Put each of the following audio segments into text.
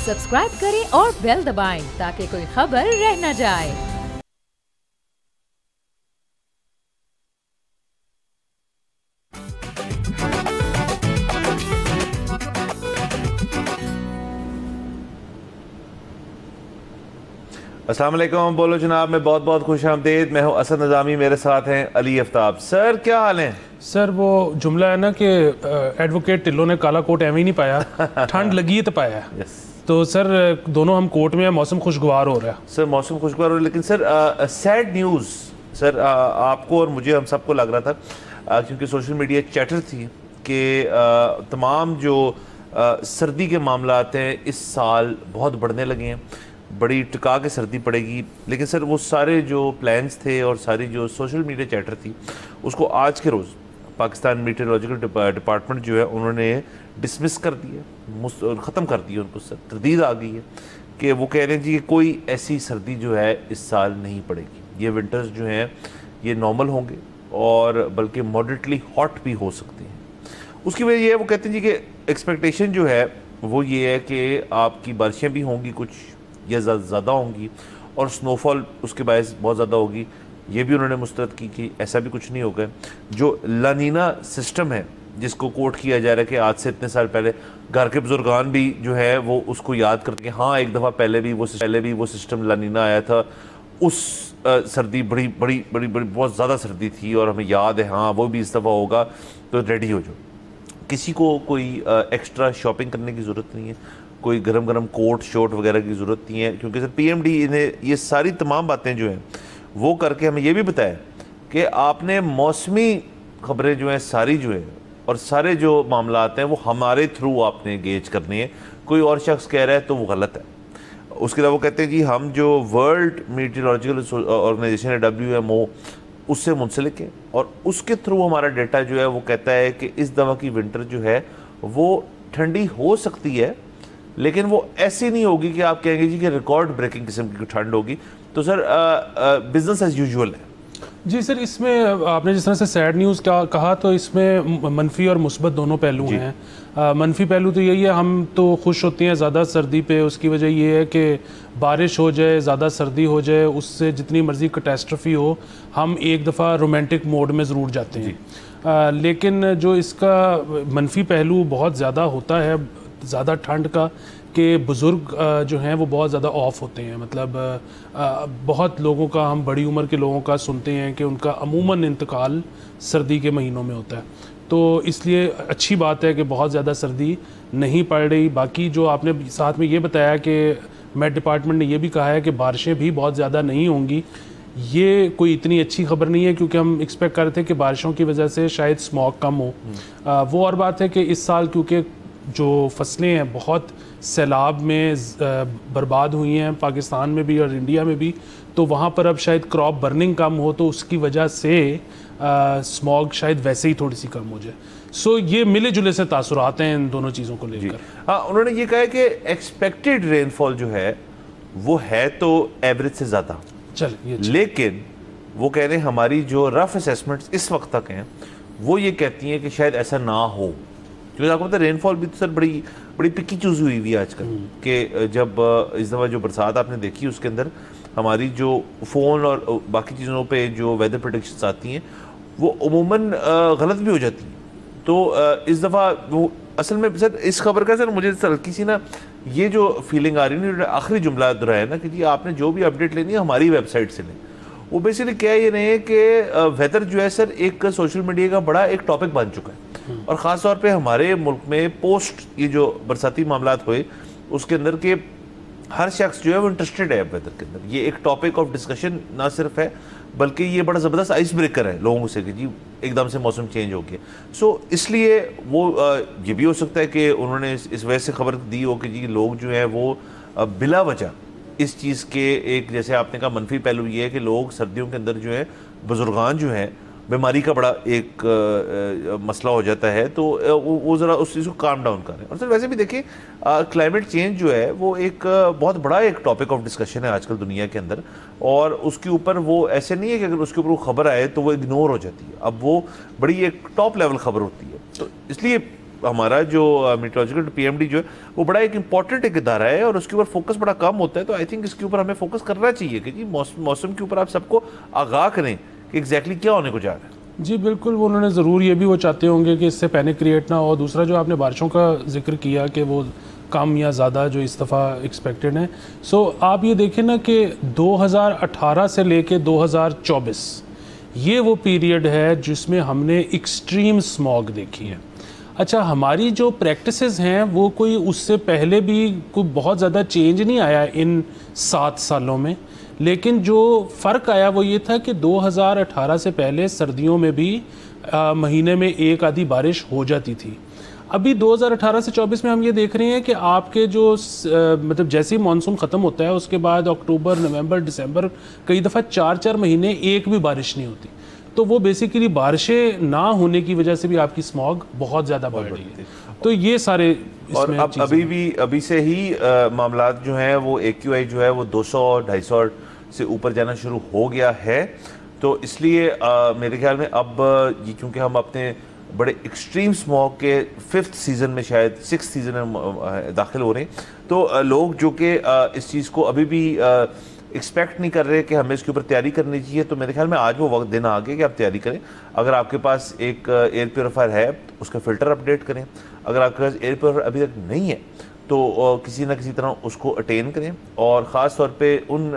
Subscribe करें और bell दबाएं ताकि कोई खबर रह न जाए। अस्सलाम वालेकुम, बोलो जनाब, मैं बहुत बहुत खुश आमदीद। मैं हूँ असद निज़ामी, मेरे साथ हैं अली आफ्ताब। सर क्या हाल है? सर वो जुमला है ना कि एडवोकेट टिल्लो ने काला कोट एवं ही नहीं पाया, ठंड लगी है तो पाया। यस। तो सर दोनों हम कोर्ट में हैं, मौसम खुशगवार हो रहा है। सर मौसम खुशगवार हो रहा है, लेकिन सर सैड न्यूज़ सर आपको और मुझे, हम सबको लग रहा था क्योंकि सोशल मीडिया चैटर थी कि तमाम जो सर्दी के मामलात हैं इस साल बहुत बढ़ने लगे हैं, बड़ी टिका के सर्दी पड़ेगी। लेकिन सर वो सारे जो प्लान्स थे और सारी जो सोशल मीडिया चैटर थी उसको आज के रोज़ पाकिस्तान मीटेरोलॉजिकल डिपार्टमेंट जो है उन्होंने डिसमिस कर दिया, ख़त्म कर दिया। उनको सर तरदीद आ गई है कि वो कह रहे हैं जी कि कोई ऐसी सर्दी जो है इस साल नहीं पड़ेगी। ये विंटर्स जो हैं ये नॉर्मल होंगे और बल्कि मॉडरेटली हॉट भी हो सकते हैं। उसकी वजह ये है, वो कहते हैं जी कि एक्सपेक्टेशन जो है वो ये है कि आपकी बारिशें भी होंगी कुछ या ज़्यादा होंगी और स्नोफॉल उसके बायस बहुत ज़्यादा होगी। ये भी उन्होंने मुस्तरद की कि ऐसा भी कुछ नहीं होगा। जो लानीना सिस्टम है जिसको कोट किया जा रहा है कि आज से इतने साल पहले घर के बुजुर्गान भी जो है वो उसको याद करते हैं, हाँ एक दफ़ा पहले भी वो सिस्टम लानीना आया था, उस सर्दी बड़ी बड़ी बड़ी बड़ी बहुत ज़्यादा सर्दी थी और हमें याद है, हाँ वो भी इस दफ़ा होगा, तो रेडी हो जाओ। किसी को कोई एक्स्ट्रा शॉपिंग करने की ज़रूरत नहीं है, कोई गरम गरम कोट शोट वगैरह की ज़रूरत नहीं है, क्योंकि सर पीएमडी इन्हें ये सारी तमाम बातें जो हैं वो करके हमें ये भी बताया कि आपने मौसमी खबरें जो हैं सारी जो है और सारे जो मामलात हैं वो हमारे थ्रू आपने गेज करनी है। कोई और शख्स कह रहा है तो वो गलत है। उसके अलावा वो कहते हैं जी हम जो वर्ल्ड मीटेरोलॉजिकल ऑर्गेनाइजेशन है WMO उससे मुंसलिक है और उसके थ्रू हमारा डेटा जो है वो कहता है कि इस दफ़ा की विंटर जो है वो ठंडी हो सकती है, लेकिन वो ऐसी नहीं होगी कि आप कहेंगे जी कि रिकॉर्ड ब्रेकिंग किस्म की ठंड होगी। तो सर बिजनेस एज यूजुअल है। जी सर, इसमें आपने जिस तरह से सैड न्यूज़ कहा तो इसमें मनफी और मुस्बत दोनों पहलू हैं। मनफी पहलू तो यही है, हम तो खुश होते हैं ज़्यादा सर्दी पे, उसकी वजह ये है कि बारिश हो जाए, ज़्यादा सर्दी हो जाए, उससे जितनी मर्ज़ी कैटास्ट्रफी हो हम एक दफ़ा रोमांटिक मोड में ज़रूर जाते हैं। लेकिन जो इसका मनफी पहलू बहुत ज़्यादा होता है ज़्यादा ठंड का, कि बुज़ुर्ग जो हैं वो बहुत ज़्यादा ऑफ होते हैं। मतलब बहुत लोगों का, हम बड़ी उम्र के लोगों का सुनते हैं कि उनका अमूमन इंतकाल सर्दी के महीनों में होता है। तो इसलिए अच्छी बात है कि बहुत ज़्यादा सर्दी नहीं पड़ रही। बाकी जो आपने साथ में ये बताया कि मेट डिपार्टमेंट ने ये भी कहा है कि बारिशें भी बहुत ज़्यादा नहीं होंगी, ये कोई इतनी अच्छी खबर नहीं है, क्योंकि हम एक्सपेक्ट कर रहे थे कि बारिशों की वजह से शायद स्मॉग कम हो। वो और बात है कि इस साल क्योंकि जो फसलें हैं बहुत सैलाब में बर्बाद हुई हैं, पाकिस्तान में भी और इंडिया में भी, तो वहाँ पर अब शायद क्रॉप बर्निंग कम हो तो उसकी वजह से स्मॉग शायद वैसे ही थोड़ी सी कम हो जाए। सो ये मिले जुले से तासुरात हैं इन दोनों चीज़ों को लेकर। हाँ, उन्होंने ये कहा है कि एक्सपेक्टेड रेनफॉल जो है वो है तो एवरेज से ज़्यादा, लेकिन वो कह रहे हैं हमारी जो रफ असेसमेंट्स इस वक्त तक हैं वो ये कहती हैं कि शायद ऐसा ना हो। क्योंकि आपको पता है रेनफॉल भी तो सर बड़ी बड़ी पिक्की चूज़ हुई हुई है आजकल कि जब इस दफ़ा जो बरसात आपने देखी उसके अंदर हमारी जो फ़ोन और बाकी चीज़ों पे जो वेदर प्रेडिक्शंस आती हैं वो उमूमन गलत भी हो जाती हैं। तो इस दफ़ा वो असल में सर इस खबर का सर मुझे हल्की सी ना ये जो फीलिंग आ रही है ना, आखिरी जुमला दोहराया ना कि जी आपने जो भी अपडेट लेनी है हमारी वेबसाइट से लें। वो बेसिकली क्या ये नहीं है कि वेदर जो है सर एक सोशल मीडिया का बड़ा एक टॉपिक बन चुका है और ख़ास तौर पे हमारे मुल्क में पोस्ट ये जो बरसाती मामलात हुए उसके अंदर के हर शख्स जो है वो इंटरेस्टेड है वेदर के अंदर। ये एक टॉपिक ऑफ डिस्कशन ना सिर्फ है बल्कि ये बड़ा ज़बरदस्त आइस ब्रेकर है लोगों से कि जी एकदम से मौसम चेंज हो गया। सो इसलिए वो ये भी हो सकता है कि उन्होंने इस वजह से खबर दी हो कि जी लोग जो हैं वो बिला वजह इस चीज़ के एक, जैसे आपने कहा मनफी पहलू ये है कि लोग सर्दियों के अंदर जो है बुजुर्गान जो हैं बीमारी का बड़ा एक मसला हो जाता है, तो वो ज़रा उस चीज़ को काम डाउन करें। और सर वैसे भी देखिए क्लाइमेट चेंज जो है वो एक बहुत बड़ा एक टॉपिक ऑफ डिस्कशन है आजकल दुनिया के अंदर, और उसके ऊपर वो ऐसे नहीं है कि अगर उसके ऊपर वो खबर आए तो वो इग्नोर हो जाती है। अब वो बड़ी एक टॉप लेवल खबर होती है, तो इसलिए हमारा जो मीटरोलॉजिकल पीएमडी जो है वो बड़ा एक इंपॉर्टेंट एक इदारा है और उसके ऊपर फोकस बड़ा कम होता है। तो आई थिंक इसके ऊपर हमें फोकस करना चाहिए कि जी मौसम के ऊपर आप सबको आगाह करें कि एग्जैक्टली क्या होने को जा रहा है। जी बिल्कुल, वो उन्होंने ज़रूर ये भी वो चाहते होंगे कि इससे पैनिक क्रिएट ना हो। दूसरा जो आपने बारिशों का जिक्र किया कि वो कम या ज़्यादा जो इस दफ़ा एक्सपेक्टेड है, सो आप ये देखें ना कि 2018 से लेके 2024 ये वो पीरियड है जिसमें हमने एक्सट्रीम स्मॉग देखी है। अच्छा, हमारी जो प्रैक्टिसेस हैं वो कोई उससे पहले भी कोई बहुत ज़्यादा चेंज नहीं आया इन 7 सालों में, लेकिन जो फ़र्क आया वो ये था कि 2018 से पहले सर्दियों में भी महीने में एक आधी बारिश हो जाती थी। अभी 2018 से 24 में हम ये देख रहे हैं कि आपके जो मतलब जैसे ही मानसून ख़त्म होता है उसके बाद अक्टूबर, नवंबर, दिसंबर कई दफ़ा 4-4 महीने एक भी बारिश नहीं होती। तो वो बेसिकली बारिशें ना होने की वजह से भी आपकी स्मॉग बहुत ज़्यादा बढ़ रही है। तो ये सारे और अब अभी से ही मामलात जो हैं वो AQI जो है वो 200-250 से ऊपर जाना शुरू हो गया है। तो इसलिए मेरे ख्याल में अब ये क्योंकि हम अपने बड़े एक्सट्रीम स्मॉग के 5th सीज़न में, शायद 6th सीज़न में दाखिल हो रहे हैं, तो लोग जो कि इस चीज़ को अभी भी एक्सपेक्ट नहीं कर रहे कि हमें इसके ऊपर तैयारी करनी चाहिए, तो मेरे ख्याल में आज वो वक्त दिन आ गया कि आप तैयारी करें। अगर आपके पास एक एयर प्योरीफायर है तो उसका फ़िल्टर अपडेट करें। अगर आपके पास एयर प्योरीफायर अभी तक नहीं है तो किसी ना किसी तरह उसको अटेन करें। और ख़ास तौर पे उन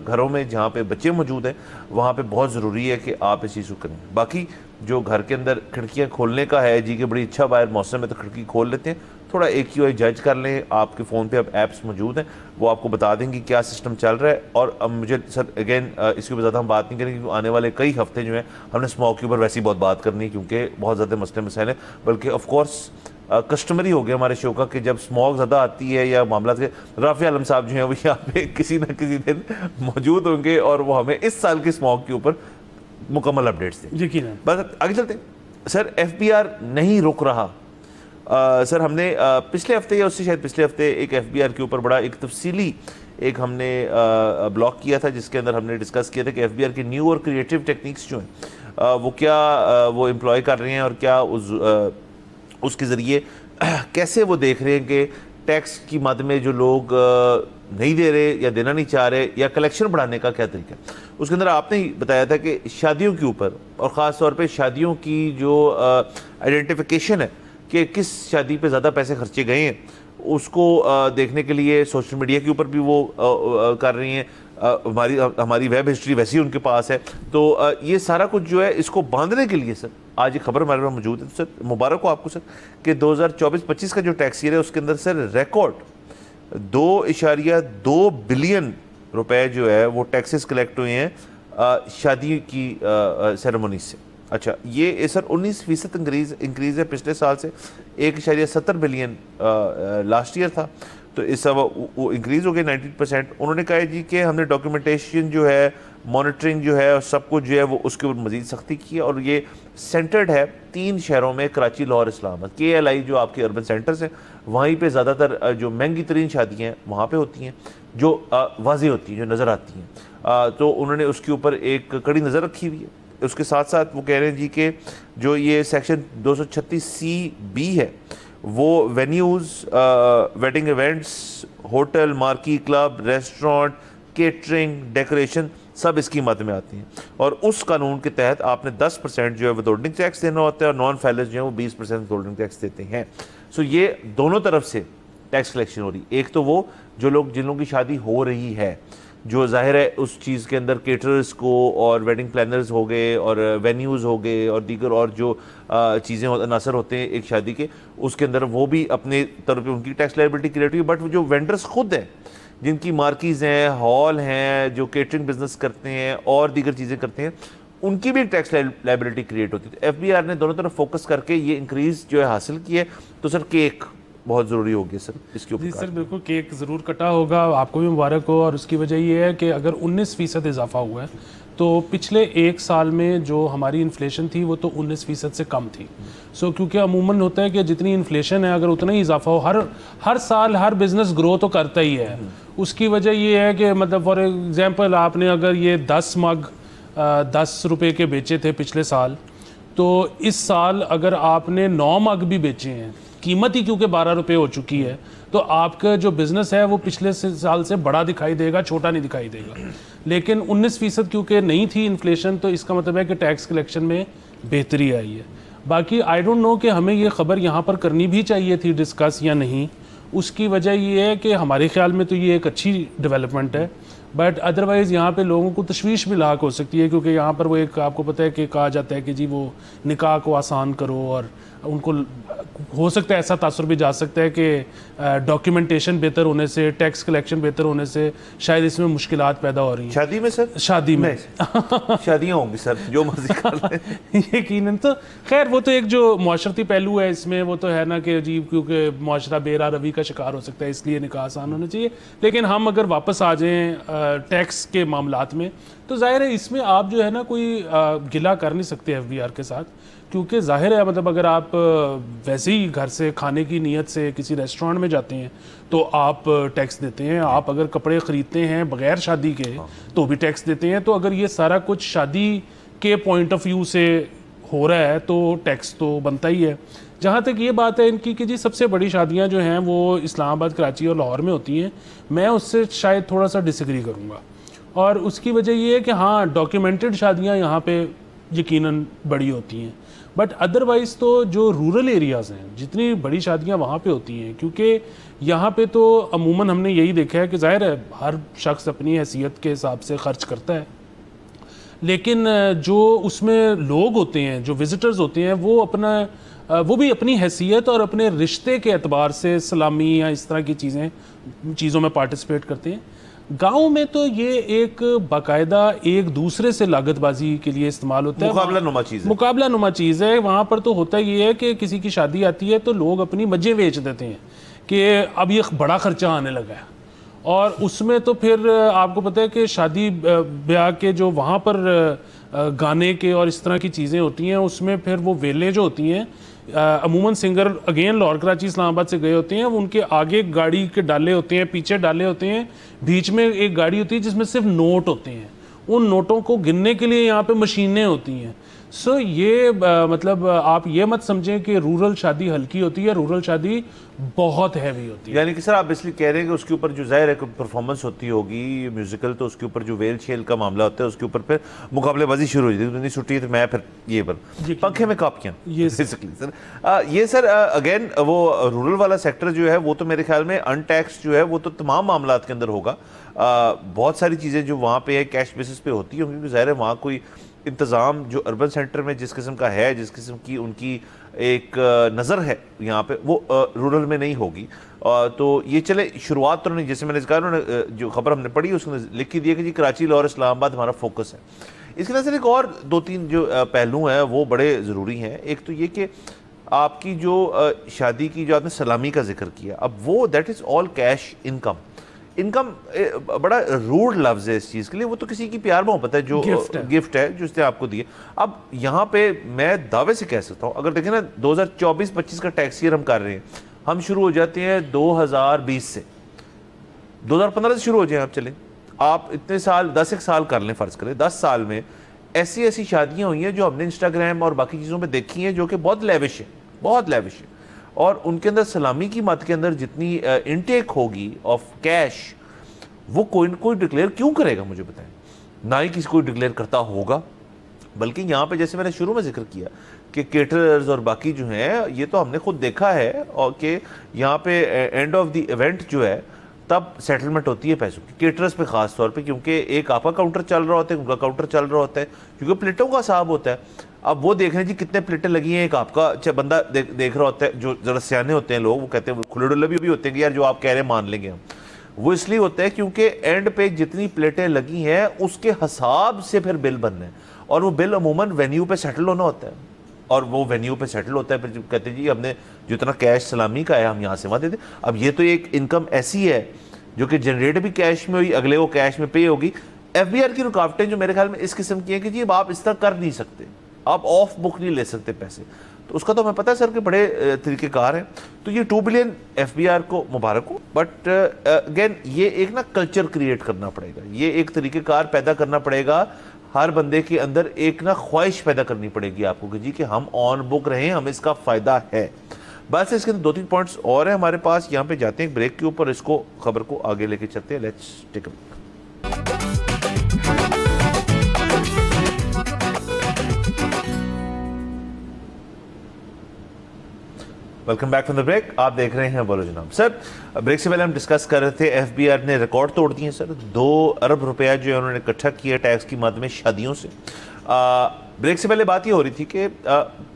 घरों में जहाँ पे बच्चे मौजूद हैं वहाँ पे बहुत ज़रूरी है कि आप इस चीज़ को करें। बाकी जो घर के अंदर खिड़कियाँ खोलने का है जी कि बड़ी अच्छा बाहर मौसम है तो खिड़की खोल लेते हैं, थोड़ा AQI जज कर लें। आपके फ़ोन पे अब ऐप्स मौजूद हैं, वो आपको बता देंगे क्या सिस्टम चल रहा है। और अब मुझे सर अगेन इसके ऊपर ज़्यादा हम बात नहीं करेंगे क्योंकि आने वाले कई हफ्ते जो हैं हमने स्मॉग के ऊपर वैसे ही बहुत बात करनी है क्योंकि बहुत ज़्यादा मसले मसाइल हैं। बल्कि ऑफकोर्स कस्टमरी हो गया हमारे शो का कि जब स्मॉग ज़्यादा आती है या मामला के राफ़ी आलम साहब जो हैं वो यहाँ पे किसी न किसी दिन मौजूद होंगे और वो हमें इस साल के स्मॉग के ऊपर मुकम्मल अपडेट्स दें। यकीनन। बस आगे चलते हैं सर। FBR नहीं रुक रहा। सर हमने पिछले हफ्ते या उससे शायद पिछले हफ्ते एक FBR के ऊपर बड़ा एक तफसीली एक हमने ब्लॉग किया था जिसके अंदर हमने डिस्कस किया था कि FBR की न्यू और क्रिएटिव टेक्निक्स जो हैं वो क्या वो एम्प्लॉय कर रहे हैं और क्या उसके ज़रिए कैसे वो देख रहे हैं कि टैक्स की मद में जो लोग नहीं दे रहे या देना नहीं चाह रहे या कलेक्शन बढ़ाने का क्या तरीका है। उसके अंदर आपने ही बताया था कि शादियों के ऊपर और ख़ास तौर पे शादियों की जो आइडेंटिफिकेशन है कि किस शादी पे ज़्यादा पैसे खर्चे गए हैं उसको देखने के लिए सोशल मीडिया के ऊपर भी वो कर रही हैं। हमारी वेब हिस्ट्री वैसी उनके पास है। तो ये सारा कुछ जो है इसको बांधने के लिए सर आज एक खबर हमारे पास मौजूद है। तो सर मुबारक हो आपको सर कि 2024-25 का जो टैक्स ईयर है उसके अंदर सर रिकॉर्ड 2.2 बिलियन रुपए जो है वो टैक्सेस कलेक्ट हुए हैं शादी की सेरेमनी से। अच्छा, ये सर 19% इंक्रीज़ है पिछले साल से। 1.70 बिलियन लास्ट ईयर था तो इस सब वो इंक्रीज़ हो गया 19%। उन्होंने कहा है जी कि हमने डॉक्यूमेंटेशन जो है, मॉनिटरिंग जो है और सब कुछ जो है वो उसके ऊपर मज़ीद सख्ती की है। और ये सेंटर्ड है 3 शहरों में, कराची, लाहौर, इस्लामाबाद। KLI जो आपके अर्बन सेंटर्स हैं वहीं पे ज़्यादातर जो महंगी तरीन शादियाँ हैं वहाँ पे होती हैं, जो वाज़े होती हैं, जो नज़र आती हैं। तो उन्होंने उसके ऊपर एक कड़ी नज़र रखी हुई है। उसके साथ साथ वो कह रहे हैं जी कि जो ये सेक्शन 236C(b) है वो venues, wedding events, hotel, marquee, club, restaurant, catering, decoration सब इसकी मद में आती हैं। और उस कानून के तहत आपने 10% जो है विथहोल्डिंग टैक्स देना होता है और नॉन फाइलर्स जो है वो 20% विथहोल्डिंग टैक्स देते हैं। सो ये दोनों तरफ से टैक्स कलेक्शन हो रही है। एक तो वो जो लोग जिन लोगों की शादी हो रही है, जो जाहिर है उस चीज़ के अंदर केटरर्स को और वेडिंग प्लानर्स हो गए और वेन्यूज़ हो गए और दीगर और जो चीज़ें अनासर होते हैं एक शादी के, उसके अंदर वो भी अपने तरफ पे उनकी टैक्स लायबिलिटी क्रिएट हुई। बट जो वेंडर्स खुद हैं, जिनकी मार्कीज़ हैं, हॉल हैं, जो केटरिंग बिजनेस करते हैं और दीगर चीज़ें करते हैं, उनकी भी एक टैक्स लायबिलिटी क्रिएट होती है। तो FBR ने दोनों तरफ फोकस करके ये इंक्रीज़ जो है हासिल की है। तो सर केक बहुत ज़रूरी होगी सर इसके ऊपर। जी सर बिल्कुल, केक ज़रूर कटा होगा, आपको भी मुबारक हो। और उसकी वजह ये है कि अगर 19% इजाफा हुआ है तो पिछले 1 साल में जो हमारी इन्फ्लेशन थी वो तो 19% से कम थी। सो क्योंकि अमूमन होता है कि जितनी इन्फ्लेशन है अगर उतना ही इजाफा हो, हर साल हर बिज़नेस ग्रो तो करता ही है। उसकी वजह ये है कि मतलब फॉर एग्ज़ाम्पल आपने अगर ये 10 मग 10 रुपये के बेचे थे पिछले साल, तो इस साल अगर आपने 9 मग भी बेचे हैं, कीमत ही क्योंकि 12 रुपये हो चुकी है, तो आपका जो बिज़नेस है वो पिछले साल से बड़ा दिखाई देगा, छोटा नहीं दिखाई देगा। लेकिन 19% क्योंकि नहीं थी इन्फ्लेशन, तो इसका मतलब है कि टैक्स कलेक्शन में बेहतरी आई है। बाकी आई डोंट नो कि हमें ये ख़बर यहाँ पर करनी भी चाहिए थी डिस्कस या नहीं। उसकी वजह ये है कि हमारे ख्याल में तो ये एक अच्छी डेवलपमेंट है, बट अदरवाइज़ यहाँ पे लोगों को तशवीश भी लाक हो सकती है, क्योंकि यहाँ पर वो एक आपको पता है कि कहा जाता है कि जी वो निकाह को आसान करो, और उनको हो सकता है ऐसा तासुर भी जा सकता है कि डॉक्यूमेंटेशन बेहतर होने से, टैक्स कलेक्शन बेहतर होने से शायद इसमें मुश्किलात पैदा हो रही हैं। शादी में सर? शादी में शादियाँ होंगी सर, जो मर्जी कर लें। यकीनन। तो खैर वो तो एक जो मुआशरती पहलू है इसमें, वो तो है ना कि अजीब, क्योंकि मुआशरा बेरा रवी का शिकार हो सकता है, इसलिए निकाह आसान होना चाहिए। लेकिन हम अगर वापस आ जाएँ टैक्स के मामलात में, तो जाहिर है इसमें आप जो है ना कोई गिला कर नहीं सकते FBR के साथ, क्योंकि जाहिर है मतलब अगर आप वैसे ही घर से खाने की नीयत से किसी रेस्टोरेंट में जाते हैं तो आप टैक्स देते हैं, आप अगर कपड़े ख़रीदते हैं बग़ैर शादी के तो भी टैक्स देते हैं। तो अगर ये सारा कुछ शादी के पॉइंट ऑफ व्यू से हो रहा है तो टैक्स तो बनता ही है। जहाँ तक ये बात है इनकी कि जी सबसे बड़ी शादियाँ जो हैं वो इस्लामाबाद, कराची और लाहौर में होती हैं, मैं उससे शायद थोड़ा सा डिसएग्री करूँगा। और उसकी वजह ये है कि हाँ, डॉक्यूमेंटेड शादियाँ यहाँ पे यकीनन बड़ी होती हैं, बट अदरवाइज़ तो जो रूरल एरियाज़ हैं जितनी बड़ी शादियाँ वहाँ पे होती हैं, क्योंकि यहाँ पे तो अमूमन हमने यही देखा है कि ज़ाहिर है हर शख्स अपनी हैसियत के हिसाब से ख़र्च करता है, लेकिन जो उसमें लोग होते हैं, जो विज़िटर्स होते हैं, वो भी अपनी हैसियत और अपने रिश्ते के एतबार से सलामी या इस तरह की चीज़ों में पार्टिसिपेट करते हैं। गांव में तो ये एक बाकायदा एक दूसरे से लागतबाजी के लिए इस्तेमाल होता है, मुकाबला नुमा चीज़ है। वहाँ पर तो होता ये है कि किसी की शादी आती है तो लोग अपनी मजें बेच देते हैं कि अब ये बड़ा खर्चा आने लगा है, और उसमें तो फिर आपको पता है कि शादी ब्याह के जो वहाँ पर गाने के और इस तरह की चीज़ें होती हैं, उसमें फिर वो वेलें जो होती हैं अमूमन सिंगर अगेन लाहौर, कराची, इस्लामाबाद से गए होते हैं, उनके आगे गाड़ी के डाले होते हैं, पीछे डाले होते हैं, बीच में एक गाड़ी होती है जिसमें सिर्फ नोट होते हैं। उन नोटों को गिनने के लिए यहाँ पे मशीनें होती हैं। सो ये मतलब आप ये मत समझें कि रूरल शादी हल्की होती है, रूरल शादी बहुत हैवी होती है। यानी कि सर आप इसलिए कह रहे हैं कि उसके ऊपर जो जाहिर है परफॉर्मेंस होती होगी म्यूजिकल, तो उसके ऊपर जो वेल छेल का मामला होता है उसके ऊपर फिर मुकाबलेबाजी शुरू हो जाती है। नहीं छुट्टी है तो मैं फिर ये पर पंखे में कापियाँ बेसिकली सर। ये सर अगेन वो रूरल वाला सेक्टर जो है वो तो मेरे ख्याल में अनटैक्स जो है वो तो तमाम मामला के अंदर होगा। बहुत सारी चीज़ें जो वहाँ पे है कैश बेसिस पे होती है, क्योंकि ज़ाहिर है वहाँ कोई इंतज़ाम जो अर्बन सेंटर में जिस किस्म का है, जिस किस्म की उनकी एक नज़र है यहाँ पे, वो रूरल में नहीं होगी। तो ये चले शुरुआत तो नहीं, जैसे मैंने कहा उन्होंने जो खबर हमने पढ़ी उसने लिख ही दिया कि जी कराची, लाहौर, इस्लामाबाद हमारा फोकस है। इसके अंदर एक और 2-3 जो पहलू हैं वो बड़े ज़रूरी हैं। एक तो ये कि आपकी जो शादी की जो आपने सलामी का जिक्र किया, अब वो that is all cash income बड़ा रूड लफ्ज़ है इस चीज़ के लिए, वो तो किसी की प्यार मोहब्बत है, जो गिफ्ट है जो उसने आपको दिए। अब यहाँ पे मैं दावे से कह सकता हूँ, अगर देखें ना 2024-25 का टैक्स ईयर हम कर रहे हैं, हम शुरू हो जाते हैं 2020 से, 2015 से शुरू हो जाए। आप चले आप इतने साल 10 एक साल कर लें, फ़र्ज़ करें 10 साल में ऐसी ऐसी शादियाँ हुई हैं जो हमने इंस्टाग्राम और बाकी चीज़ों पर देखी हैं, जो कि बहुत लेविश है, बहुत लेविश है। और उनके अंदर सलामी की मत के अंदर जितनी इनटेक होगी ऑफ कैश, वो कोई न कोई डिक्लेयर क्यों करेगा, मुझे बताएं। ना ही किसी को डिक्लेयर करता होगा, बल्कि यहाँ पे जैसे मैंने शुरू में जिक्र किया कि केटरर्स और बाकी जो हैं, ये तो हमने खुद देखा है, और कि यहाँ पे एंड ऑफ द इवेंट जो है तब सेटलमेंट होती है पैसों की, केटरर्स पे ख़ास तौर पे, क्योंकि एक आपका काउंटर चल रहा होता है, उनका काउंटर चल रहा होता है, क्योंकि प्लेटों का हिसाब होता है। अब वो देख रहे हैं जी कितने प्लेटें लगी हैं, एक आपका बंदा देख रहा होता है, जो ज़रा सियाने होते हैं लोग, वो कहते हैं खुले डुल्ले भी होते हैं कि यार जो आप कह रहे हैं मान लेंगे हम। वो इसलिए होता है क्योंकि एंड पे जितनी प्लेटें लगी हैं उसके हिसाब से फिर बिल बनना है, और वो बिल अमूमन वेन्यू पे सेटल होना होता है, और वो वेन्यू पे सेटल होता है। फिर कहते हैं जी हमने जितना कैश सलामी का है हम यहाँ से वहाँ दे दें। अब ये तो एक इनकम ऐसी है जो कि जनरेट भी कैश में हुई, अगले वो कैश में पे होगी। FBR की रुकावटें जो मेरे ख्याल में इस किस्म की हैं कि जी अब आप इस तरह कर नहीं सकते, आप ऑफ बुक नहीं ले सकते पैसे, तो उसका तो हमें पता है सर कि बड़े तरीक़ेकार हैं। तो ये 2 बिलियन FBR को मुबारक हो, बट अगेन ये एक ना कल्चर क्रिएट करना पड़ेगा, ये एक तरीक़ेकार पैदा करना पड़ेगा हर बंदे के अंदर एक ना ख्वाहिश पैदा करनी पड़ेगी आपको कि जी कि हम ऑन बुक रहें, हमें इसका फ़ायदा है। बस इसके अंदर 2-3 पॉइंट्स और हैं हमारे पास, यहाँ पे जाते हैं ब्रेक के ऊपर, इसको खबर को आगे लेके चलते हैं। Let's take a break. Welcome back from the break. आप देख रहे हैं बोलो जनाब। सर, ब्रेक से पहले हम डिस्कस कर रहे थे एफबीआर ने रिकॉर्ड तोड़ दिए सर। 2 अरब रुपया जो है उन्होंने इकट्ठा किया टैक्स की मद में शादियों से। ब्रेक से पहले बात ये हो रही थी कि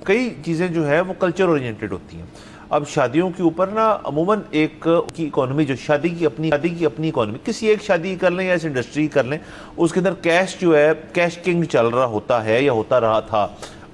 कई चीज़ें जो है वो कल्चर ओरिएंटेड होती हैं। अब शादियों के ऊपर ना अमूमन एक की इकोनॉमी जो शादी की अपनी इकोनॉमी, किसी एक शादी कर लें या इस इंडस्ट्री कर लें, उसके अंदर कैश जो है कैश किंग चल रहा होता है या होता रहा था।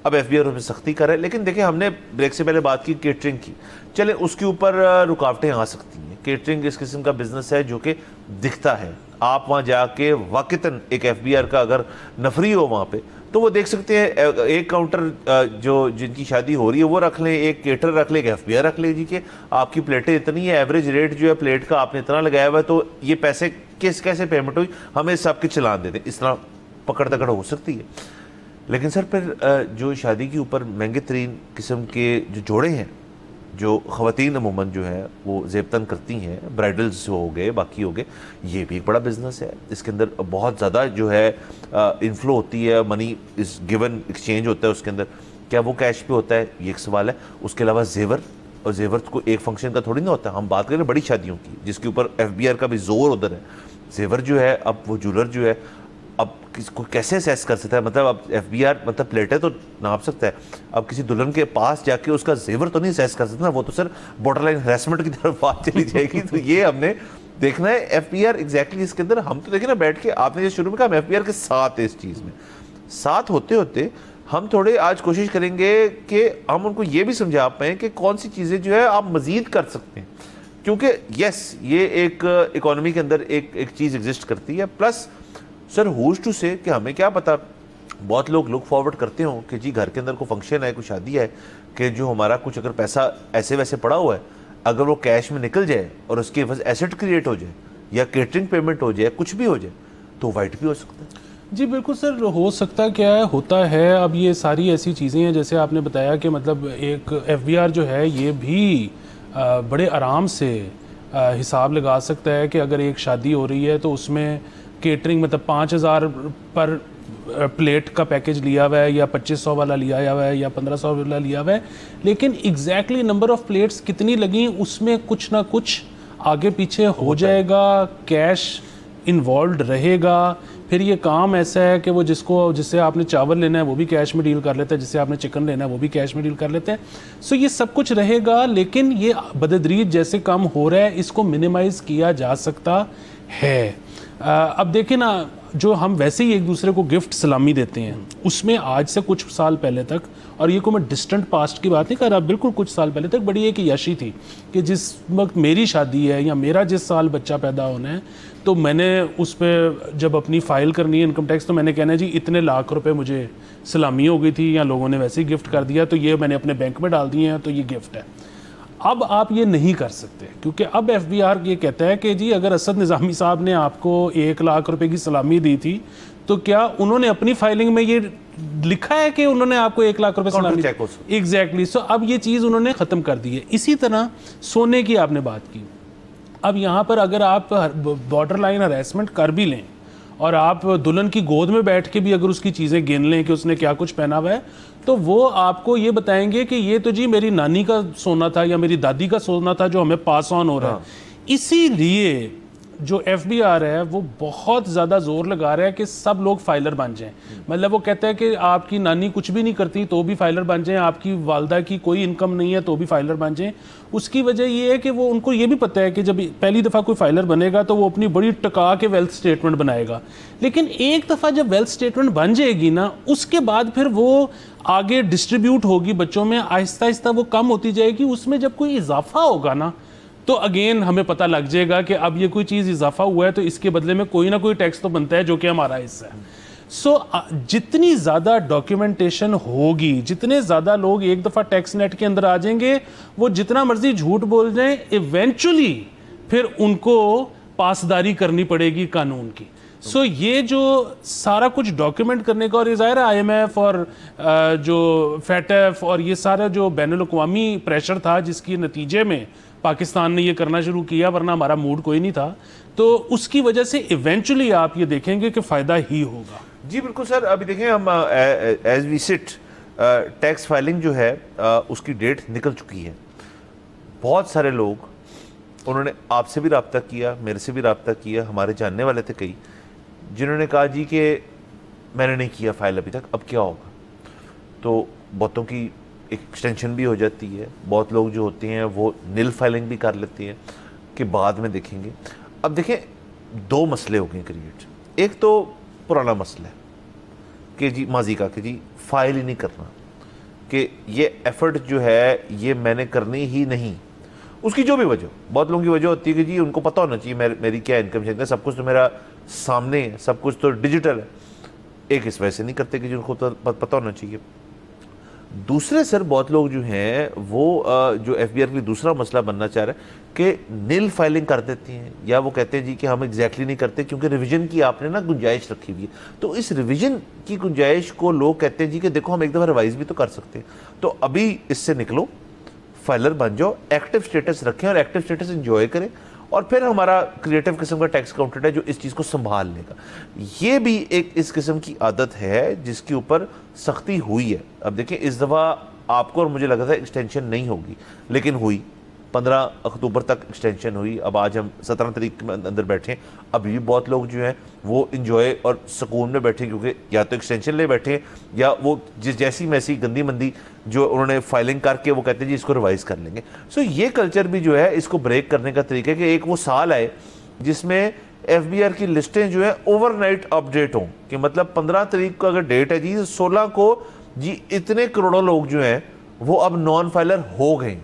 अब एफबीआर उसमें सख्ती कर रहा है, लेकिन देखिए हमने ब्रेक से पहले बात की केटरिंग की, चले उसके ऊपर रुकावटें आ सकती हैं। केटरिंग इस किस्म का बिजनेस है जो कि दिखता है, आप वहाँ जाके वाक़तन एक एफबीआर का अगर नफरी हो वहाँ पे तो वो देख सकते हैं। एक काउंटर जो जिनकी शादी हो रही है वो रख लें, एक केटर रख लें, एक एफबीआर रख लें जी कि आपकी प्लेटें इतनी है, एवरेज रेट जो है प्लेट का आपने इतना लगाया हुआ है, तो ये पैसे कैसे पेमेंट हुई, हमें सबके चलान दे दें। इस तरह पकड़ दकड़ हो सकती है। लेकिन सर फिर जो शादी के ऊपर महंगे तरीन किस्म के जो जोड़े हैं, जो ख़वातीन अमूमन जो है वो ज़ेबतन करती हैं, ब्राइडल्स हो गए, बाकी हो गए, ये भी एक बड़ा बिजनेस है। इसके अंदर बहुत ज़्यादा जो है इनफ्लो होती है, मनी इस गिवन एक्सचेंज होता है उसके अंदर। क्या वो कैश पे होता है, ये एक सवाल है। उसके अलावा जेवर, और जेवर को एक फंक्शन का थोड़ी ना होता है। हम बात करें बड़ी शादियों की जिसके ऊपर एफबीआर का भी जोर उधर है। जेवर जो है, अब वो ज्वेलर जो है, अब किसको कैसे असेस कर सकता है? मतलब अब एफबीआर मतलब प्लेटें तो नाप सकता है, अब किसी दुल्हन के पास जाके उसका जेवर तो नहीं असेस कर सकता ना, वो तो सर बॉर्डर लाइन हैरेसमेंट की तरफ बात चली जाएगी। तो ये हमने देखना है एफबीआर एग्जैक्टली इसके अंदर। हम तो देखें ना बैठ के, आपने जो शुरू में कहा हम एफबीआर के साथ है इस चीज़ में, साथ होते होते हम थोड़े आज कोशिश करेंगे कि हम उनको ये भी समझा पाएँ कि कौन सी चीज़ें जो है आप मज़ीद कर सकते हैं, क्योंकि यस ये एक इकोनॉमी के अंदर एक चीज़ एग्जिस्ट करती है। प्लस सर हुज टू से कि हमें क्या पता, बहुत लोग लुक फॉरवर्ड करते हो कि जी घर के अंदर कोई फंक्शन है, कोई शादी है, कि जो हमारा कुछ अगर पैसा ऐसे वैसे पड़ा हुआ है, अगर वो कैश में निकल जाए और उसके बस एसेट क्रिएट हो जाए या केटरिंग पेमेंट हो जाए, कुछ भी हो जाए, तो वाइट भी हो सकता है। जी बिल्कुल सर, हो सकता क्या है, होता है। अब ये सारी ऐसी चीज़ें हैं जैसे आपने बताया कि मतलब एक एफबीआर जो है ये भी बड़े आराम से हिसाब लगा सकता है कि अगर एक शादी हो रही है तो उसमें केटरिंग मतलब 5,000 पर प्लेट का पैकेज लिया हुआ है या 2500 वाला लिया हुआ है या 1500 वाला लिया हुआ है, लेकिन एग्जैक्टली नंबर ऑफ प्लेट्स कितनी लगी उसमें कुछ ना कुछ आगे पीछे हो जाएगा, कैश इन्वॉल्व रहेगा। फिर ये काम ऐसा है कि वो जिससे आपने चावल लेना है वो भी कैश में डील कर लेता है, जिससे आपने चिकन लेना है वो भी कैश में डील कर लेते हैं। सो ये सब कुछ रहेगा, लेकिन ये बदतदरीज जैसे काम हो रहा है इसको मिनिमाइज़ किया जा सकता है। अब देखें ना, जो हम वैसे ही एक दूसरे को गिफ्ट सलामी देते हैं, उसमें आज से कुछ साल पहले तक, और ये को मैं डिस्टेंट पास्ट की बात नहीं कर रहा, बिल्कुल कुछ साल पहले तक बड़ी एक यशी थी कि जिस वक्त मेरी शादी है या मेरा जिस साल बच्चा पैदा होना है, तो मैंने उस पर जब अपनी फ़ाइल करनी है इनकम टैक्स, तो मैंने कहना है जी इतने लाख रुपए मुझे सलामी हो गई थी या लोगों ने वैसे ही गिफ्ट कर दिया, तो ये मैंने अपने बैंक में डाल दिए हैं, तो ये गिफ्ट है। अब आप ये नहीं कर सकते, क्योंकि अब एफबीआर ये कहता है कि जी अगर असद निज़ामी साहब ने आपको 1 लाख रुपए की सलामी दी थी, तो क्या उन्होंने अपनी फाइलिंग में ये लिखा है कि उन्होंने आपको 1 लाख रुपए सलामी दी? एग्जैक्टली। सो अब ये चीज़ उन्होंने ख़त्म कर दी है। इसी तरह सोने की आपने बात की, अब यहाँ पर अगर आप बॉर्डर लाइन हरेसमेंट कर भी लें और आप दुल्हन की गोद में बैठ के भी अगर उसकी चीज़ें गिन लें कि उसने क्या कुछ पहना हुआ है, तो वो आपको ये बताएंगे कि ये तो जी मेरी नानी का सोना था या मेरी दादी का सोना था जो हमें पास ऑन हो रहा है। इसीलिए जो एफबीआर है वो बहुत ज़्यादा जोर लगा रहा है कि सब लोग फाइलर बन जाएं। मतलब वो कहता है कि आपकी नानी कुछ भी नहीं करती तो भी फाइलर बन जाएं, आपकी वालदा की कोई इनकम नहीं है तो भी फाइलर बन जाएं। उसकी वजह ये है कि वो उनको ये भी पता है कि जब पहली दफ़ा कोई फाइलर बनेगा तो वो अपनी बड़ी टका के वेल्थ स्टेटमेंट बनाएगा, लेकिन एक दफ़ा जब वेल्थ स्टेटमेंट बन जाएगी ना, उसके बाद फिर वो आगे डिस्ट्रीब्यूट होगी बच्चों में, आहिस्ता आहिस्ता वो कम होती जाएगी। उसमें जब कोई इजाफा होगा ना, तो अगेन हमें पता लग जाएगा कि अब ये कोई चीज़ इजाफा हुआ है तो इसके बदले में कोई ना कोई टैक्स तो बनता है जो कि हमारा हिस्सा है। सो जितनी ज़्यादा डॉक्यूमेंटेशन होगी, जितने ज़्यादा लोग एक दफ़ा टैक्स नेट के अंदर आ जाएंगे, वो जितना मर्जी झूठ बोल जाएं, इवेंचुअली फिर उनको पासदारी करनी पड़ेगी कानून की। सो ये जो सारा कुछ डॉक्यूमेंट करने का, और ये ज़ाहिर है IMF और जो FATF और ये सारा जो बैनुल-अक़वामी प्रेशर था जिसके नतीजे में पाकिस्तान ने ये करना शुरू किया, वरना हमारा मूड कोई नहीं था, तो उसकी वजह से इवेंचुअली आप ये देखेंगे कि फ़ायदा ही होगा। जी बिल्कुल सर। अभी देखें हम as we sit tax filing जो है उसकी डेट निकल चुकी है। बहुत सारे लोग, उन्होंने आपसे भी रब्ता किया, मेरे से भी रब्ता किया, हमारे जानने वाले थे कई, जिन्होंने कहा जी कि मैंने नहीं किया फाइल अभी तक, अब क्या होगा। तो बहुतों की एक्सटेंशन भी हो जाती है, बहुत लोग जो होते हैं वो नील फाइलिंग भी कर लेते हैं कि बाद में देखेंगे। अब देखें, दो मसले हो गए क्रिएट। एक तो पुराना मसला है कि जी माजी का कि जी फाइल ही नहीं करना, कि ये एफर्ट जो है ये मैंने करनी ही नहीं। उसकी जो भी वजह, बहुत लोगों की वजह होती है कि जी उनको पता होना चाहिए मेरी क्या इनकम है, सब कुछ तो मेरा सामने है, सब कुछ तो डिजिटल है। एक इस वजह से नहीं करते कि जी उनको तो पता होना चाहिए। दूसरे सर बहुत लोग जो हैं वो जो FBR के लिए दूसरा मसला बनना चाह रहे हैं कि नील फाइलिंग कर देती हैं, या वो कहते हैं जी कि हम एग्जैक्टली नहीं करते क्योंकि रिवीजन की आपने ना गुंजाइश रखी हुई है। तो इस रिवीजन की गुंजाइश को लोग कहते हैं जी कि देखो हम एक दफ़ा रिवाइज भी तो कर सकते हैं, तो अभी इससे निकलो, फाइलर बन जाओ, एक्टिव स्टेटस रखें और एक्टिव स्टेटस एंजॉय करें, और फिर हमारा क्रिएटिव किस्म का टैक्स अकाउंटेंट है जो इस चीज़ को संभाल लेगा। ये भी एक इस किस्म की आदत है जिसके ऊपर सख्ती हुई है। अब देखिए, इस दफ़ा आपको और मुझे लगा था एक्सटेंशन नहीं होगी, लेकिन हुई। 15 अक्टूबर तक एक्सटेंशन हुई। अब आज हम 17 तारीख में अंदर बैठे हैं, अभी भी बहुत लोग जो हैं वो इंजॉय और सुकून में बैठे, क्योंकि या तो एक्सटेंशन ले बैठे हैं या वो जैसी मैसी गंदी मंदी जो उन्होंने फाइलिंग करके वो कहते हैं जी इसको रिवाइज कर लेंगे। सो ये कल्चर भी जो है इसको ब्रेक करने का तरीका है कि एक वो साल आए जिसमें FBR की लिस्टें जो है ओवरनाइट अपडेट हों, कि मतलब 15 तारीख को अगर डेट है जी, 16 को जी इतने करोड़ों लोग जो हैं वो अब नॉन फाइलर हो गए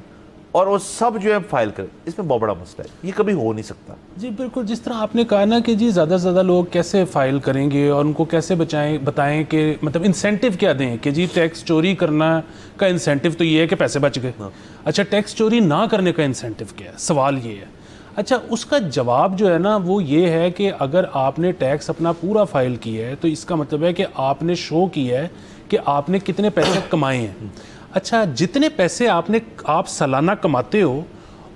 और वो सब जो है फाइल करें। इसमें बहुत बड़ा मसला है, ये कभी हो नहीं सकता। जी बिल्कुल, जिस तरह आपने कहा ना कि जी ज़्यादा से ज़्यादा लोग कैसे फ़ाइल करेंगे और उनको कैसे बताएं कि मतलब इंसेंटिव क्या दें कि जी टैक्स चोरी करना का इंसेंटिव तो ये है कि पैसे बच गए। अच्छा, टैक्स चोरी ना करने का इंसेंटिव क्या है, सवाल ये है। अच्छा, उसका जवाब जो है ना वो ये है कि अगर आपने टैक्स अपना पूरा फाइल किया है तो इसका मतलब है कि आपने शो किया है कि आपने कितने पैसे कमाए हैं। अच्छा, जितने पैसे आप सालाना कमाते हो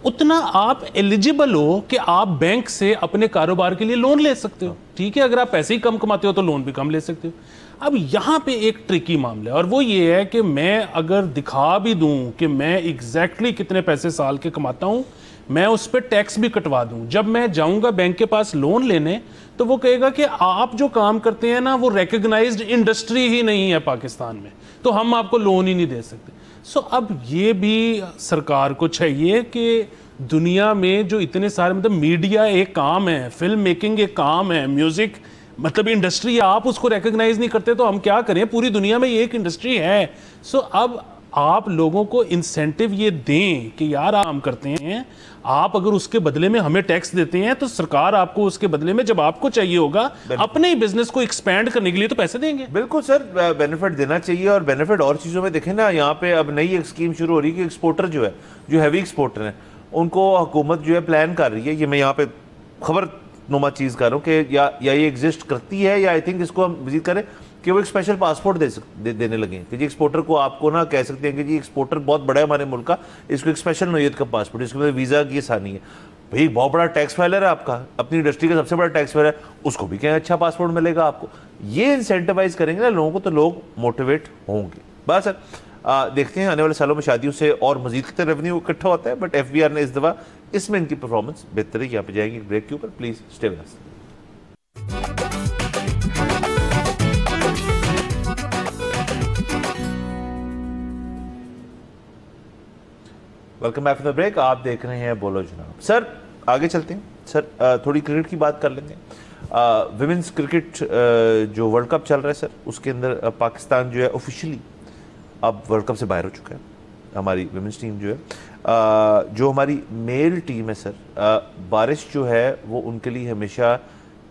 उतना आप एलिजिबल हो कि आप बैंक से अपने कारोबार के लिए लोन ले सकते हो। ठीक है, अगर आप पैसे ही कम कमाते हो तो लोन भी कम ले सकते हो। अब यहाँ पे एक ट्रिकी मामला है, और वो ये है कि मैं अगर दिखा भी दूं कि मैं एग्जैक्टली कितने पैसे साल के कमाता हूँ, मैं उस पर टैक्स भी कटवा दूं, जब मैं जाऊंगा बैंक के पास लोन लेने तो वो कहेगा कि आप जो काम करते हैं ना वो रिकॉग्नाइज्ड इंडस्ट्री ही नहीं है पाकिस्तान में, तो हम आपको लोन ही नहीं दे सकते। सो अब ये भी सरकार को चाहिए कि दुनिया में जो इतने सारे, मतलब मीडिया एक काम है, फिल्म मेकिंग एक काम है, म्यूजिक मतलब इंडस्ट्री, आप उसको रिकॉग्नाइज नहीं करते तो हम क्या करें, पूरी दुनिया में ये एक इंडस्ट्री है। सो अब आप लोगों को इंसेंटिव ये दें कि यार आप काम करते हैं, आप अगर उसके बदले में हमें टैक्स देते हैं तो सरकार आपको उसके बदले में जब आपको चाहिए होगा अपने ही बिजनेस को एक्सपैंड करने के लिए तो पैसे देंगे। बिल्कुल सर, बेनिफिट देना चाहिए। और बेनिफिट और चीज़ों में देखें ना, यहाँ पे अब नई एक स्कीम शुरू हो रही है कि एक्सपोर्टर जो है, जो हैवी एक्सपोर्टर है, उनको हुकूमत जो है प्लान कर रही है, ये मैं यहाँ पे खबर नुमा चीज़ कर रहा हूँ कि या ये एग्जिस्ट करती है या आई थिंक इसको हम विजिट करें कि वो एक स्पेशल पासपोर्ट देने लगे कि जी एक्सपोर्टर को आपको ना कह सकते हैं कि जी एक्सपोर्टर बहुत बड़ा है हमारे मुल्क का, इसको एक स्पेशल नोयत का पासपोर्ट, इसके अंदर वीज़ा की आसानी है। भाई बहुत बड़ा टैक्स फाइलर है आपका, अपनी इंडस्ट्री का सबसे बड़ा टैक्स फाइलर है, उसको भी क्या अच्छा पासपोर्ट मिलेगा आपको। ये इंसेंटिवाइज करेंगे ना लोगों को तो लोग मोटिवेट होंगे। बस सर देखते हैं आने वाले सालों में शादियों से और मजीद कितना रेवेन्यू इकट्ठा होता है, बट FBR ने इस दफ़ा इसमें इनकी परफॉर्मेंस बेहतर है। यहाँ पे जाएंगे ब्रेक के ऊपर, please stay with us. Welcome back from the break. आप देख रहे हैं बोलो जनाब। सर आगे चलते हैं सर, थोड़ी क्रिकेट की बात कर लेंगे। विमेंस क्रिकेट जो वर्ल्ड कप चल रहा है सर, उसके अंदर पाकिस्तान जो है ऑफिशियली अब वर्ल्ड कप से बाहर हो चुका है। हमारी विमेंस टीम जो है, जो हमारी मेल टीम है सर, बारिश जो है वो उनके लिए हमेशा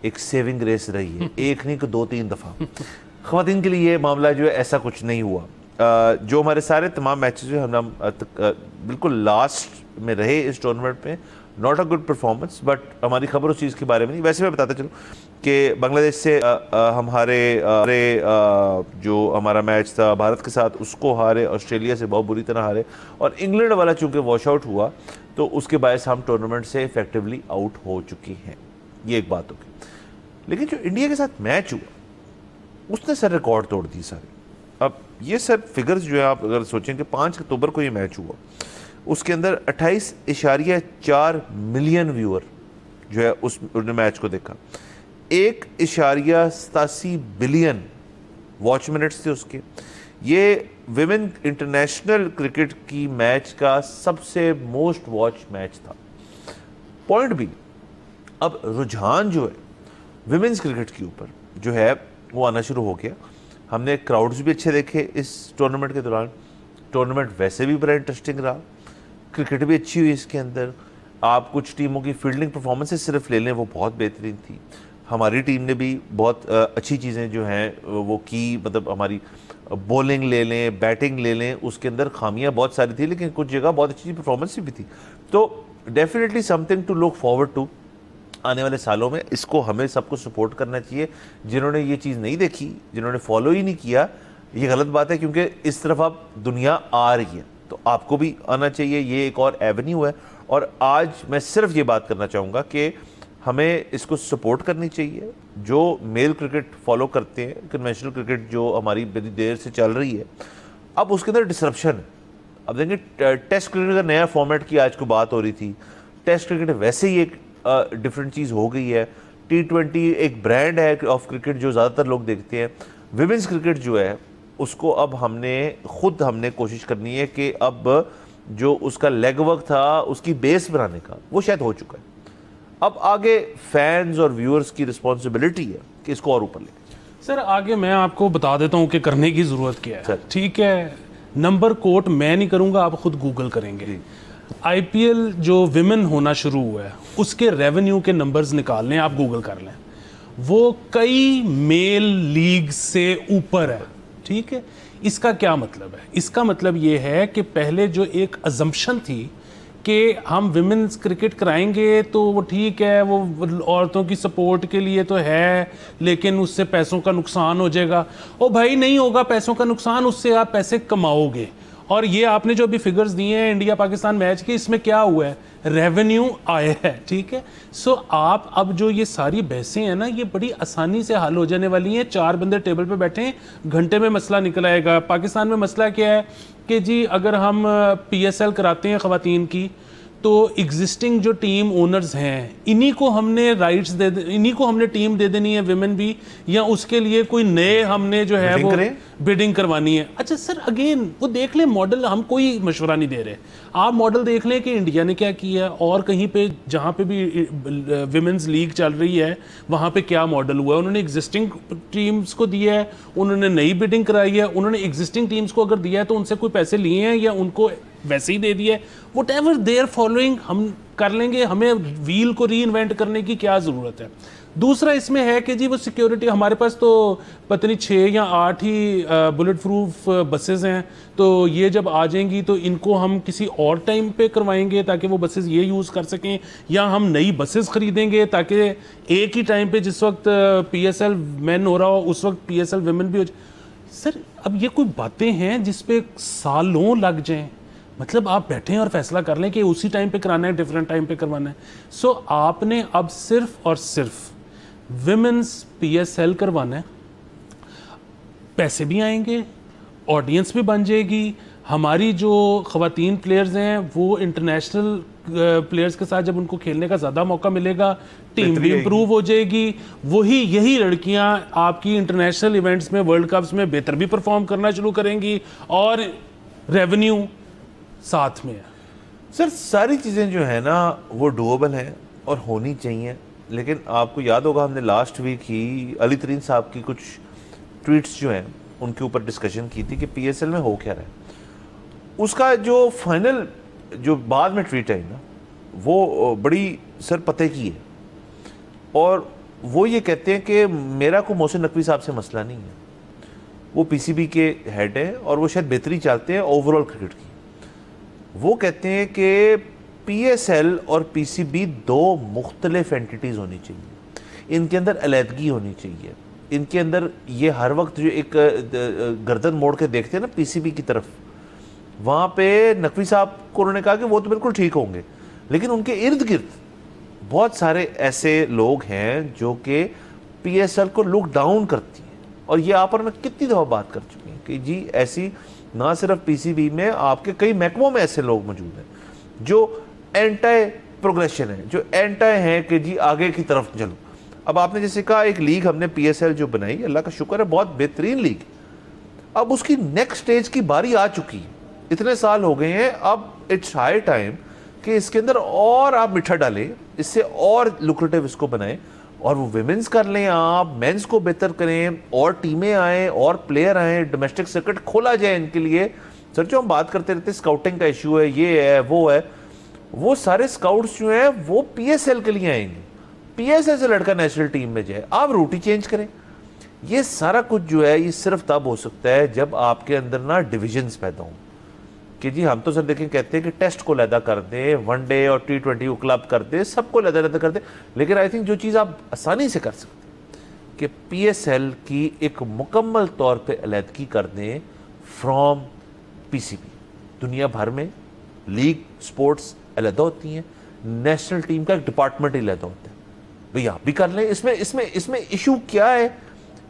एक सेविंग रेस रही है, एक नहीं कि 2-3 दफ़ा। ख़वातीन के लिए ये मामला जो है ऐसा कुछ नहीं हुआ। जो हमारे सारे तमाम मैचेस जो हम बिल्कुल लास्ट में रहे इस टूर्नामेंट में, not a good performance, but हमारी खबर उस चीज़ के बारे में नहीं। वैसे मैं बताता चलूँ कि बांग्लादेश से हमारे जो हमारा मैच था भारत के साथ, उसको हारे, ऑस्ट्रेलिया से बहुत बुरी तरह हारे, और इंग्लैंड वाला चूँकि वॉश आउट हुआ तो उसके बायस हम टूर्नामेंट से इफेक्टिवली आउट हो चुके हैं। ये एक बात होगी। लेकिन जो इंडिया के साथ मैच हुआ उसने सर रिकॉर्ड तोड़ दी सारे। अब ये सर फिगर्स जो है, आप अगर सोचें कि 5 अक्टूबर को ये मैच हुआ, उसके अंदर 28.4 मिलियन व्यूअर जो है उस मैच को देखा, 1.87 बिलियन वॉच मिनट्स थे उसके। ये विमेन इंटरनेशनल क्रिकेट की मैच का सबसे मोस्ट वॉच मैच था। पॉइंट भी, अब रुझान जो है विमेंस क्रिकेट के ऊपर जो है वो आना शुरू हो गया। हमने क्राउड्स भी अच्छे देखे इस टूर्नामेंट के दौरान। टूर्नामेंट वैसे भी बड़ा इंटरेस्टिंग रहा, क्रिकेट भी अच्छी हुई इसके अंदर। आप कुछ टीमों की फील्डिंग परफॉर्मेंसेस सिर्फ ले लें, वो बहुत बेहतरीन थी। हमारी टीम ने भी बहुत अच्छी चीज़ें जो हैं वो की, मतलब हमारी बॉलिंग ले लें, बैटिंग ले लें, उसके अंदर खामियां बहुत सारी थी, लेकिन कुछ जगह बहुत अच्छी परफॉर्मेंस भी थी। तो definitely something to look forward to आने वाले सालों में। इसको हमें सबको सपोर्ट करना चाहिए। जिन्होंने ये चीज़ नहीं देखी, जिन्होंने फॉलो ही नहीं किया, ये गलत बात है, क्योंकि इस तरफ अब दुनिया आ रही है, तो आपको भी आना चाहिए। ये एक और एवेन्यू है। और आज मैं सिर्फ ये बात करना चाहूँगा कि हमें इसको सपोर्ट करनी चाहिए। जो मेल क्रिकेट फॉलो करते हैं, कन्वेंशनल क्रिकेट जो हमारी बड़ी देर से चल रही है, अब उसके अंदर डिसरप्शन है। अब देखें टेस्ट क्रिकेट का नया फॉर्मेट की आज को बात हो रही थी। टेस्ट क्रिकेट वैसे ही एक डिफरेंट चीज़ हो गई है। T20 एक ब्रांड है ऑफ क्रिकेट जो ज़्यादातर लोग देखते हैं। विमेंस क्रिकेट जो है उसको अब हमने कोशिश करनी है कि अब जो उसका लेग वर्क था, उसकी बेस बनाने का, वो शायद हो चुका है। अब आगे फैंस और व्यूअर्स की रिस्पॉन्सिबिलिटी है कि इसको और ऊपर ले। सर आगे मैं आपको बता देता हूँ कि करने की ज़रूरत क्या है। ठीक है, नंबर कोट मैं नहीं करूँगा, आप खुद गूगल करेंगे। IPL जो विमेन होना शुरू हुआ है उसके रेवेन्यू के नंबर्स निकाल लें, आप गूगल कर लें, वो कई मेल लीग से ऊपर है। ठीक है, इसका क्या मतलब है? इसका मतलब ये है कि पहले जो एक अजम्पशन थी कि हम विमेंस क्रिकेट कराएंगे तो वो ठीक है, वो औरतों की सपोर्ट के लिए तो है, लेकिन उससे पैसों का नुकसान हो जाएगा। ओ भाई, नहीं होगा पैसों का नुकसान, उससे आप पैसे कमाओगे। और ये आपने जो अभी फिगर्स दिए हैं इंडिया पाकिस्तान मैच के, इसमें क्या हुआ है? रेवेन्यू आया है। ठीक है, सो आप अब जो ये सारी बहसें हैं ना, ये बड़ी आसानी से हल हो जाने वाली हैं। 4 बंदे टेबल पे बैठे हैं, घंटे में मसला निकल आएगा। पाकिस्तान में मसला क्या है कि जी अगर हम PSL कराते हैं ख़वातीन की, तो एग्जिस्टिंग जो टीम ओनर्स हैं इन्हीं को हमने राइट्स इन्हीं को हमने टीम दे देनी है विमेन भी, या उसके लिए कोई नए हमने जो है वो बिडिंग करवानी है। अच्छा सर, अगेन वो देख लें मॉडल, हम कोई मशवरा नहीं दे रहे, आप मॉडल देख लें कि इंडिया ने क्या किया और कहीं पे जहाँ पे भी विमेंस लीग चल रही है वहाँ पे क्या मॉडल हुआ है। उन्होंने एग्जिस्टिंग टीम्स को दिया है, उन्होंने नई बिडिंग कराई है, उन्होंने एग्जिस्टिंग टीम्स को अगर दिया है तो उनसे कोई पैसे लिए हैं या उनको वैसे ही दे दिया है। वट एवर देयर फॉलोइंग हम कर लेंगे, हमें व्हील को री इन्वेंट करने की क्या ज़रूरत है। दूसरा इसमें है कि जी वो सिक्योरिटी, हमारे पास तो पता नहीं 6 या 8 ही बुलेट प्रूफ बसेस हैं, तो ये जब आ जाएंगी तो इनको हम किसी और टाइम पे करवाएंगे ताकि वो बसेस ये यूज़ कर सकें, या हम नई बसेस ख़रीदेंगे ताकि एक ही टाइम पे जिस वक्त PSL मेन हो रहा हो उस वक्त PSL विमेन भी हो जाए। सर अब ये कोई बातें हैं जिस पे सालों लग जाएं, मतलब आप बैठें और फैसला कर लें कि उसी टाइम पे कराना है, डिफरेंट टाइम पे करवाना है। सो आपने अब सिर्फ और सिर्फ विमेंस PSL करवाना है, पैसे भी आएंगे, ऑडियंस भी बन जाएगी, हमारी जो ख़वातीन प्लेयर्स हैं वो इंटरनेशनल प्लेयर्स के साथ जब उनको खेलने का ज़्यादा मौका मिलेगा, टीम भी इम्प्रूव हो जाएगी। यही लड़कियां आपकी इंटरनेशनल इवेंट्स में, वर्ल्ड कप्स में बेहतर भी परफॉर्म करना शुरू करेंगी और रेवेन्यू साथ में है। सर सारी चीज़ें जो है ना वो डूएबल हैं और होनी चाहिए। लेकिन आपको याद होगा हमने लास्ट वीक ही अली तरीन साहब की कुछ ट्वीट्स जो हैं उनके ऊपर डिस्कशन की थी कि PSL में हो क्या रहा है। उसका जो फाइनल जो बाद में ट्वीट आई ना, वो बड़ी सर पते की है, और वो ये कहते हैं कि मेरा को मोहसिन नकवी साहब से मसला नहीं है, वो PCB के हेड हैं और वो शायद बेहतरी चाहते हैं ओवरऑल क्रिकेट की। वो कहते हैं कि PSL और PCB दो मुख्तलिफ एंटिटीज़ होनी चाहिए, इनके अंदर अलहदगी होनी चाहिए, इनके अंदर ये हर वक्त जो एक गर्दन मोड़ के देखते हैं ना PCB की तरफ, वहाँ पे नकवी साहब को उन्होंने कहा कि वो तो बिल्कुल ठीक होंगे, लेकिन उनके इर्द गिर्द बहुत सारे ऐसे लोग हैं जो कि PSL को लुक डाउन करती हैं। और ये आप और मैं कितनी दफ़ा बात कर चुकी हैं कि जी ऐसी ना सिर्फ PCB में, आपके कई महकमों में ऐसे लोग मौजूद हैं जो एंटी प्रोग्रेशन है, जो एंटी हैं कि जी आगे की तरफ चलो। अब आपने जैसे कहा एक लीग हमने PSL जो बनाई, अल्लाह का शुक्र है बहुत बेहतरीन लीग, अब उसकी नेक्स्ट स्टेज की बारी आ चुकी है, इतने साल हो गए हैं, अब इट्स हाई टाइम कि इसके अंदर और आप मीठा डालें, इससे और लुक्रेटिव इसको बनाएं, और वो विमेंस कर लें, आप मेंस को बेहतर करें, और टीमें आएँ और प्लेयर आएँ, डोमेस्टिक सर्किट खोला जाए इनके लिए। सर जो हम बात करते रहते हैं स्काउटिंग का इशू है, ये है वो है, वो सारे स्काउट्स जो हैं वो PSL के लिए आएंगे, PSL से लड़का नेशनल टीम में जाए, आप रूट ही चेंज करें। ये सारा कुछ जो है ये सिर्फ तब हो सकता है जब आपके अंदर ना डिविजन्स पैदा हों कि जी हम तो सर देखें कहते हैं कि टेस्ट को लैदा कर दें, वनडे और T20 को क्लब कर दें, सबको लैदा कर दें, लेकिन आई थिंक जो चीज़ आप आसानी से कर सकते हैं कि PSL की एक मुकम्मल तौर पे अलहदगी कर दें फ्रॉम PCB। दुनिया भर में लीग स्पोर्ट्स अलहदा होती हैं, नेशनल टीम का एक डिपार्टमेंट ही अलहदा होता है, भैया आप भी कर लें। इसमें इशू क्या है?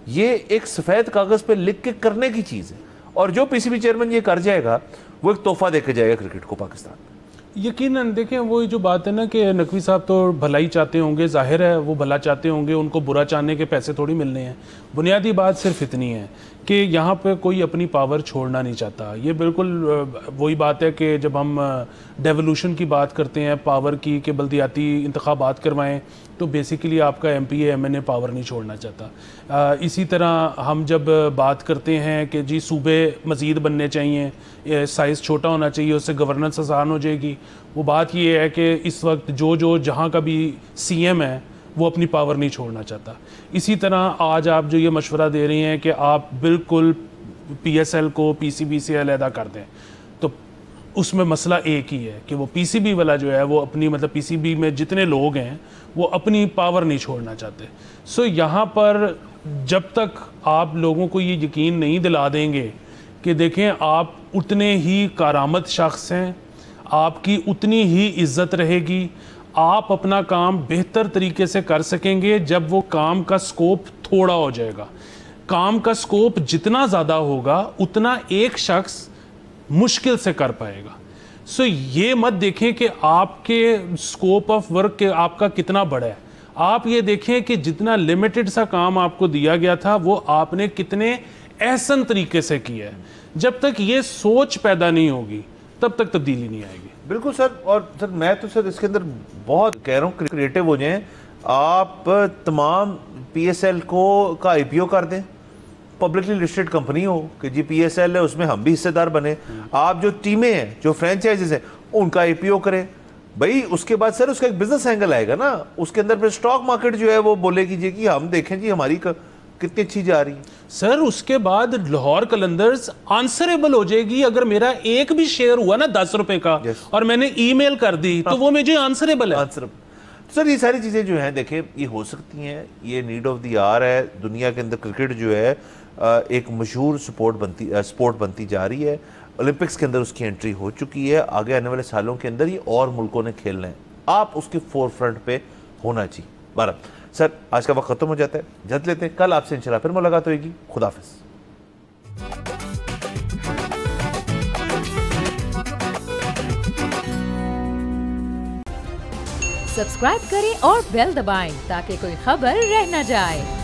ये एक सफ़ेद कागज़ पे लिख के करने की चीज़ है, और जो PCB चेयरमैन ये कर जाएगा वो एक तोहफा देके जाएगा क्रिकेट को पाकिस्तान में। यकीनन देखें वो जो बात है ना कि नकवी साहब तो भलाई चाहते होंगे, जाहिर है वो भला चाहते होंगे, उनको बुरा चाहने के पैसे थोड़ी मिलने हैं। बुनियादी बात सिर्फ इतनी है कि यहाँ पे कोई अपनी पावर छोड़ना नहीं चाहता। ये बिल्कुल वही बात है कि जब हम डेवोल्यूशन की बात करते हैं पावर की कि बल्दियाती इंतखाबात करवाएं, तो बेसिकली आपका MPA MNA पावर नहीं छोड़ना चाहता। इसी तरह हम जब बात करते हैं कि जी सूबे मज़ीद बनने चाहिए, साइज़ छोटा होना चाहिए, उससे गवर्नेंस आसान हो जाएगी, वो बात ये है कि इस वक्त जो जहाँ का भी CM है वो अपनी पावर नहीं छोड़ना चाहता। इसी तरह आज आप जो ये मशवरा दे रही हैं कि आप बिल्कुल PSL को PCB से अलहदा कर दें, तो उसमें मसला एक ही है कि वो PCB वाला जो है वो अपनी मतलब PCB में जितने लोग हैं वो अपनी पावर नहीं छोड़ना चाहते। सो यहाँ पर जब तक आप लोगों को ये यकीन नहीं दिला देंगे कि देखें आप उतने ही कारामद शख्स हैं, आपकी उतनी ही इज्जत रहेगी, आप अपना काम बेहतर तरीके से कर सकेंगे जब वो काम का स्कोप थोड़ा हो जाएगा। काम का स्कोप जितना ज़्यादा होगा उतना एक शख्स मुश्किल से कर पाएगा। सो ये मत देखें कि आपके स्कोप ऑफ वर्क के आपका कितना बड़ा है, आप ये देखें कि जितना लिमिटेड सा काम आपको दिया गया था वो आपने कितने एहसन तरीके से किया है। जब तक ये सोच पैदा नहीं होगी तब तक तब्दीली नहीं आएगी। बिल्कुल सर, और सर मैं तो सर इसके अंदर बहुत कह रहा हूँ क्रिएटिव हो जाएं, आप तमाम PSL को का IPO कर दें, पब्लिकली लिस्टेड कंपनी हो कि जी PSL है उसमें हम भी हिस्सेदार बने, आप जो टीमें हैं जो फ्रेंचाइजेस हैं उनका IPO करें भाई, उसके बाद सर उसका एक बिजनेस एंगल आएगा ना, उसके अंदर फिर स्टॉक मार्केट जो है वो बोलेगी जी कि हम देखें जी हमारी कितनी अच्छी जा रही है। सर उसके बाद लाहौर कलंदर्स आंसरेबल हो जाएगी। अगर मेरा एक भी शेयर हुआ ना 10 रुपए का और मैंने ईमेल कर दी तो वो मुझे आंसरेबल है। सर ये सारी चीज़ें जो हैं देखें ये हो सकती हैं, ये नीड ऑफ द आवर है। दुनिया के अंदर क्रिकेट जो है एक मशहूर स्पोर्ट बनती जा रही है। ओलंपिक्स के अंदर उसकी एंट्री हो चुकी है, आगे आने वाले सालों के अंदर ये और मुल्कों ने खेलना है, आप उसके फोर फ्रंट पे होना चाहिए। बारह सर आज का वक्त खत्म हो जाता है, जल्द लेते हैं, कल आपसे इंशाल्लाह फिर मुलाकात होगी। खुदाफिज। सब्सक्राइब करें और बेल दबाएं ताकि कोई खबर रह न जाए।